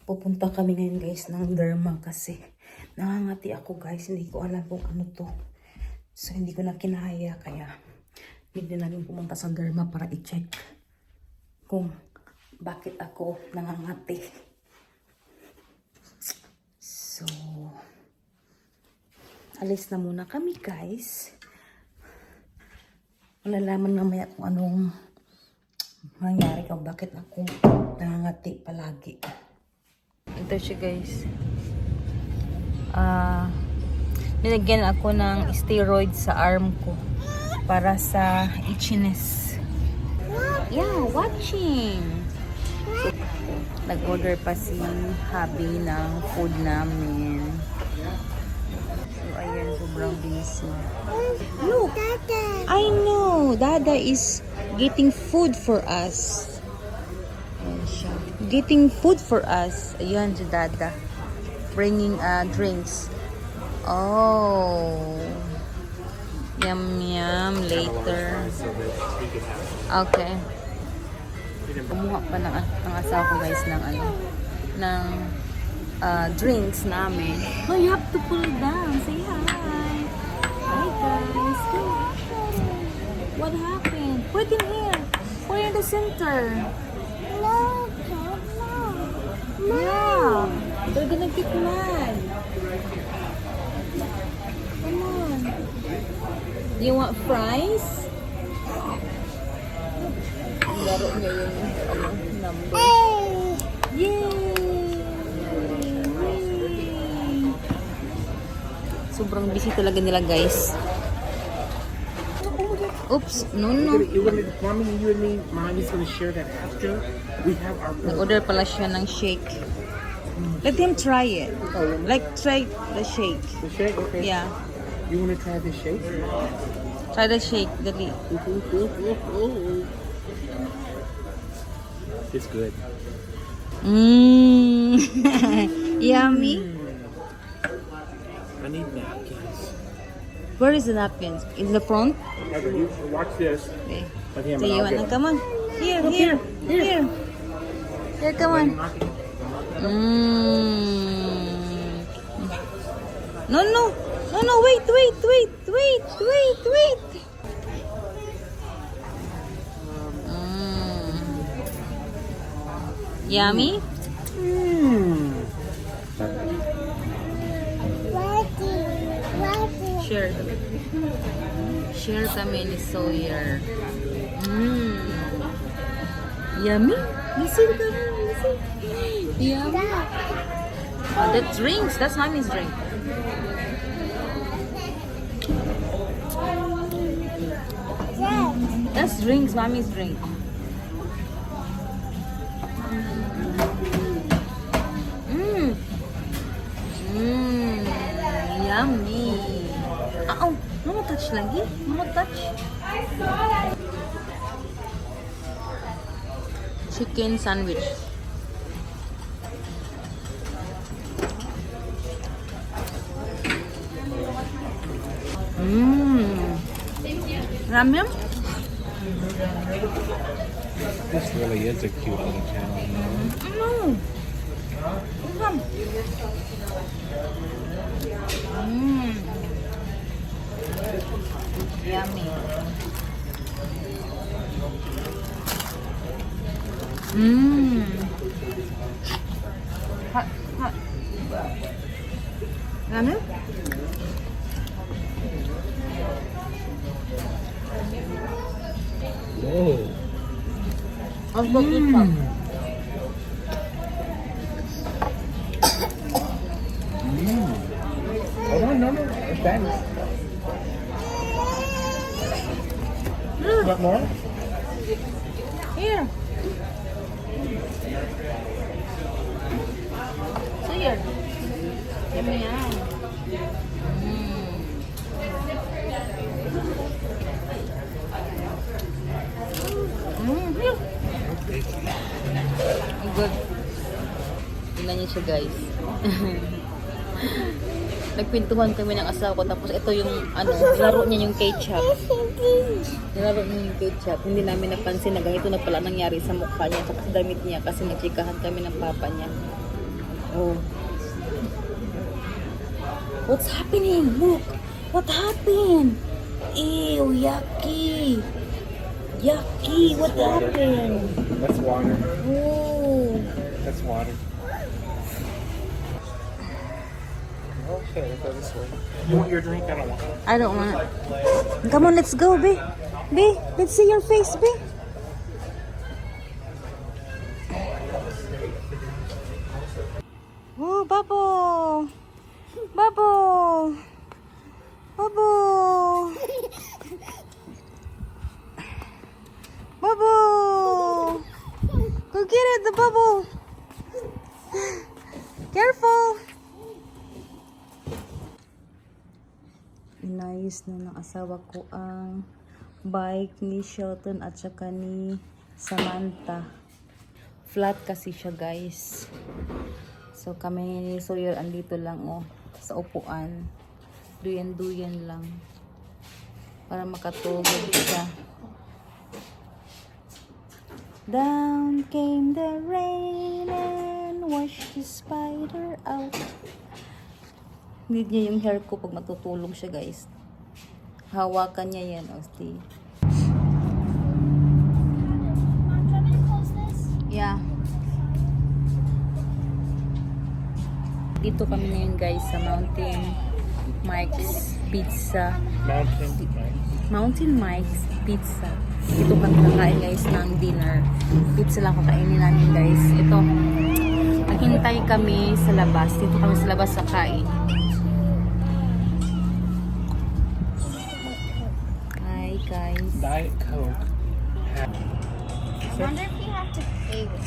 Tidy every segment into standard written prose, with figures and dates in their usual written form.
Pupunta kami ngayon guys ng derma kasi nangangati ako guys. Hindi ko alam kung ano to. So hindi ko na kinaya kaya hindi namin pumunta sa derma para i-check kung bakit ako nangangati. So alis na muna kami guys. Malalaman mamaya kung anong mangyari kung bakit ako nangangati palagi. Ito siya guys. Nilagyan ako ng steroid sa arm ko para sa itchiness. Yeah, watching. So, nag-order pa si hubby ng food namin. So ayan, sobrang busy. Look, I know, Dada is getting food for us. Ayan siya. Getting food for us. Ayan si Dada. Bringing drinks. Oh. Yum yum. Later. Okay. Kumuha pa ng asawa ko guys ng drinks namin. Oh, you have to pull down. Say hi. Hi guys. What happened? Put in here. Put in the center. Yeah, they're gonna get mad. Come on. Do you want fries? Laro niya yung number. Yay! Sobrang busy talaga nila guys. Oops, no. Mommy, you and me, Mommy's gonna share that after we have our. Nag-order pala siya ng shake. Let him try it. Like, try the shake. The shake, okay. Yeah. You wanna try the shake? Try the shake, dali. It's good. Mmm. Yummy. I need napkins. Where is the napkins? In the front? Okay, you watch this. Okay. But him, So you want to come on? Here. Here, come on. Mmm. No, wait. Yummy? Share kami ni Sawyer. Yummy? Listen. Yummy. Oh, that's drinks. That's mommy's drink. That's drinks, mommy's drink. Yummy. No touch lagi. No touch. Chicken sandwich. Ramyun? This really is a cute little channel. Come. Yummy. Hot. Ramen? Whoa. How's the ketchup? Oh, no. Thanks. Want more? Here. So here. Yummy yan. Here. Ang good. Tingnan niyo siya guys. Nagpintuhan kami ng asawa ko tapos ito yung laro niya yung ketchup. Nilaro niya yung ketchup. Hindi namin napansin na ganito na pala nangyari sa mukha niya at sa damit niya kasi nagchikahan kami ng papa niya. Oh. What's happening? Look. What happened? Ew, yucky. Yucky. What Water. happened? That's water. Oh. That's water. Okay, let's go this way. You want your drink? I don't want it. I don't want it. Come on, let's go, B. B, let's see your face, B. Oh, Bubble. Bubble. Bubble. Bubble. Go get it, the bubble. Careful. Inayos na ng asawa ko ang bike ni Shelton at saka ni Samantha. Flat kasi siya, guys. So kami ni Sawyer andito lang sa upuan. Duyan-duyan lang para makatulog siya. Down came the rain and washed the spider out. Need niya yung hair ko pag matutulog siya, guys. Hawakan niya yan, Osti. Yeah. Dito kami ngayon, guys, sa Mountain Mike's Pizza. Mountain Mike's Pizza. Dito kami nakain, guys, ng dinner. Pizza lang kakainin namin, guys. Ito, naghintay kami sa labas. Dito kami sa labas sa kain. Hi, guys. Diet Coke. I wonder if you have to pay with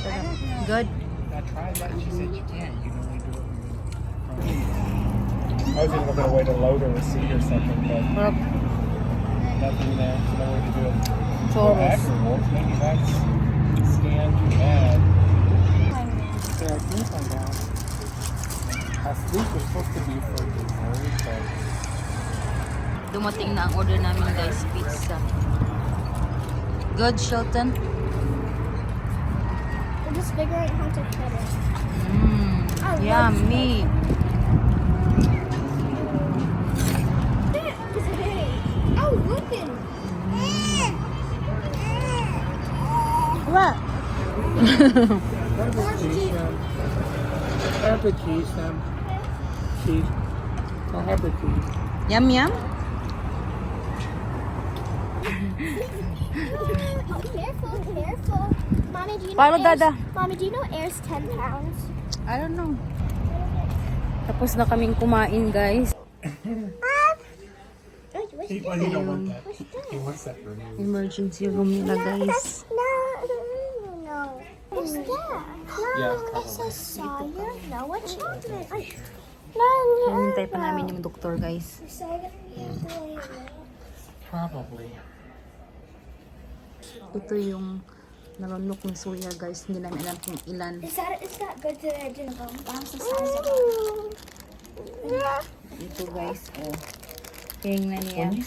that. Good. I tried that and she said you can't. You can only do it I was even looking a way to load a receipt or something, but nothing there. No way to do it. Chorros. Add rewards. Maybe that's scanned to add. Yeah, I think I'm down. I think we're supposed to be for dessert, but Dumating na ang order namin, guys, pizza. Good, Shelton? We're just figuring out how to cut it. Yummy. Oh, look at it. What? have the cheese, Sam. Cheese. I'll have the cheese. Yum, yum? Careful, careful. Mommy, do you know Paano, Dada? Mommy, do you know air's 10 pounds? I don't know. Tapos na kaming kumain, guys. He don't want that. He wants that for me. Emergency room nila, guys. No. What's that? Yeah, No, it's a probably. Sawyer. No, what chocolate? Hinintay pa namin yung doktor, guys. Probably. Ito yung nalunok ni Suya, guys. Hindi namin alam kung ilan. Is that good to the That's the size of it. Ito, guys. Oh. Tingnan niya. He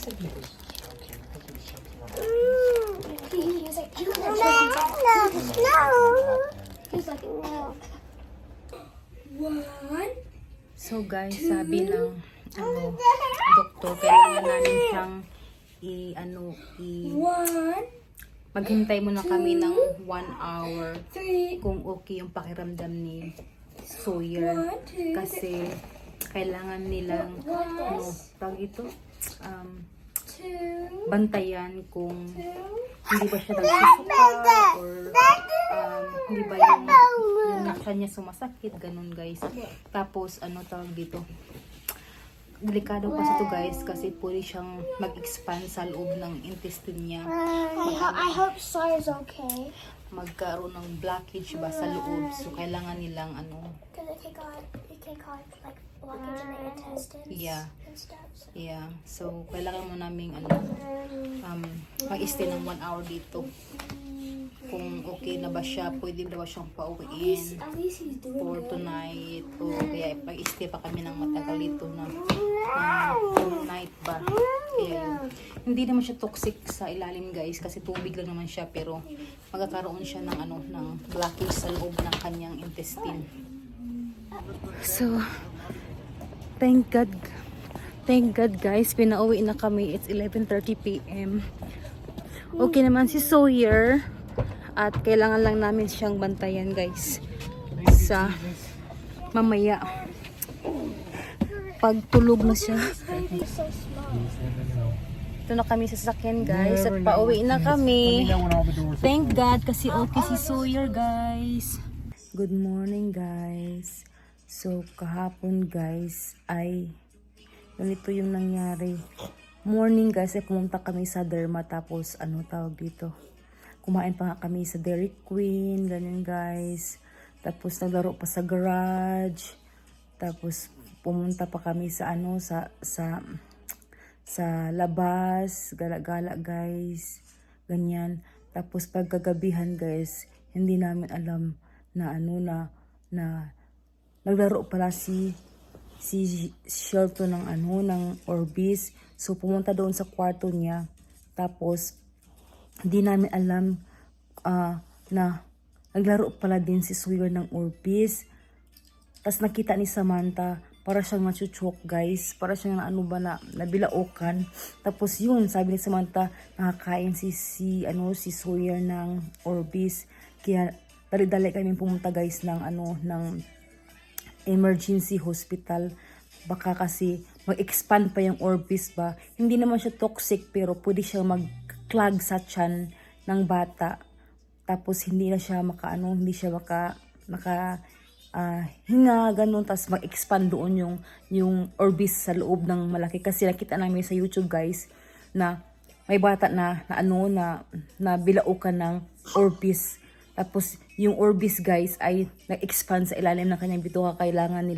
was like, no. He's like, no. One. So, guys, sabi ng doktor, kailangan namin siyang One. maghintay muna kami ng 1 hour Three. kung okay yung pakiramdam ni Sawyer. Kasi kailangan nilang tawag ito, Two. bantayan kung Two. hindi ba siya nagsusuka or hindi ba yung nasa niya sumasakit, ganun, guys. Tapos tawag dito, delikado pa sa to, guys, kasi pwede siyang mag-expand sa loob ng intestine niya. I hope Sawyer's okay. Magkaroon ng blockage ba sa loob. So kailangan nilang Because it can cause like blockage in the intestines. Yeah. And stuff. yeah. So kailangan mo naming mag-stay ng 1 hour dito. Kung okay na ba siya, pwede na ba siyang pauwiin At least he's doing for good. tonight, o kaya pag-stay pa kami ng matagal dito na night ba. Hindi naman siya toxic sa ilalim guys kasi tubig lang naman siya, pero magkakaroon siya ng ng blockage sa loob ng kanyang intestine. So thank God guys, pinauwi na kami. It's 11:30 PM. Okay naman si Sawyer at kailangan lang namin siyang bantayan guys sa mamaya pag tulog na siya. Baby so small. Ito na kami sa sasakyan guys at pauwi na kami. Thank God kasi okay si Sawyer guys. Good morning guys. So kahapon guys ay ganito yung nangyari. Morning guys ay pumunta kami sa Derma, tapos tawag dito, kumain pa nga kami sa Dairy Queen, ganyan guys. Tapos naglaro pa sa garage. Tapos pumunta pa kami sa sa labas, gala-gala guys, ganyan. Tapos pagkagabihan guys, hindi namin alam na na naglaro pala si Shelton ng Orbis. So pumunta doon sa kwarto niya, tapos hindi namin alam na naglaro pala din si Sawyer ng Orbis. Tapos nakita ni Samantha, para siyang machuchok guys, para siyang nabilaukan. Tapos yun, sabi ni Samantha, nakakain si Sawyer ng Orbis. Kaya dali-dali kami pumunta guys ng emergency hospital. Baka kasi mag-expand pa yung Orbis ba. Hindi naman siya toxic, pero pwede siya mag-clog sa tiyan ng bata. Tapos hindi na siya hindi siya hinga, ganun. Tapos mag-expand doon yung Orbis sa loob ng malaki. Kasi nakita namin sa YouTube guys na may bata na bilaukan ng Orbis. Tapos yung Orbis guys ay nag-expand sa ilalim ng kanyang bituka. Kailangan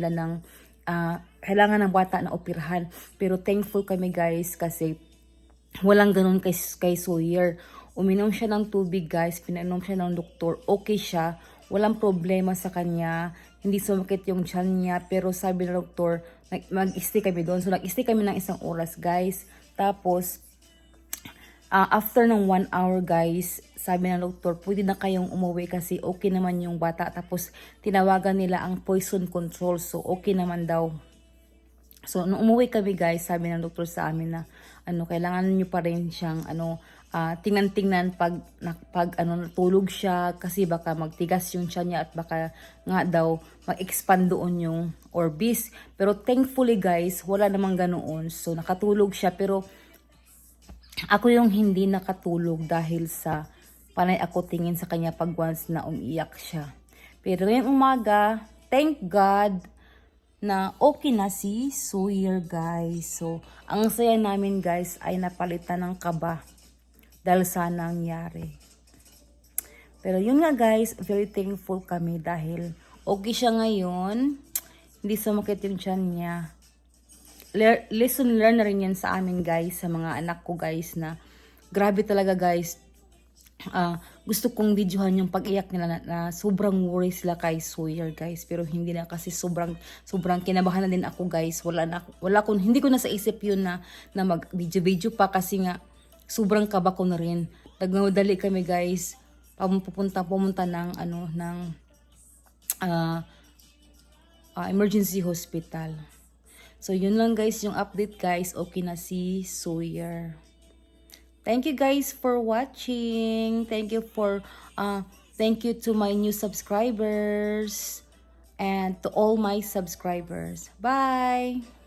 ng bata na operahan. Pero thankful kami guys kasi walang ganun kay Sawyer. Uminom siya ng tubig guys, pinainom siya ng doktor, okay siya. Walang problema sa kanya, hindi sumakit yung tiyan niya, pero sabi ng doktor, mag-stay kami doon. So nag-stay kami ng 1 oras guys. Tapos, after ng 1 hour guys, sabi ng doktor, pwede na kayong umuwi kasi okay naman yung bata. Tapos tinawagan nila ang poison control, so okay naman daw. So nung umuwi kami guys, sabi ng doktor sa amin na kailangan niyo pa rin siyang tingnan-tingnan pag natulog siya, kasi baka magtigas yung tiyan niya at baka nga daw mag-expand doon yung Orbis. Pero thankfully guys, wala namang ganoon. So nakatulog siya, pero ako yung hindi nakatulog dahil sa panay ako tingin sa kanya pag once na umiiyak siya. Pero ngayong umaga, thank God na okay na si Sawyer guys. So ang saya namin guys ay napalitan ng kaba dahil sa nangyari. Pero yun nga guys, very thankful kami dahil okay siya ngayon. Hindi sumakit yung tiyan niya. Lesson learned na rin yan sa amin guys, sa mga anak ko guys, na grabe talaga guys. Gusto kong videohan yung pag-iyak nila na sobrang worry sila kay Sawyer guys, pero hindi na kasi sobrang kinabahan na din ako guys. Hindi ko na sa isip yun na mag video pa kasi nga sobrang kaba ko na rin. Nagmadali kami guys, pumunta ng emergency hospital. So yun lang guys yung update guys, okay na si Sawyer. Thank you guys for watching. Thank you to my new subscribers and to all my subscribers. Bye.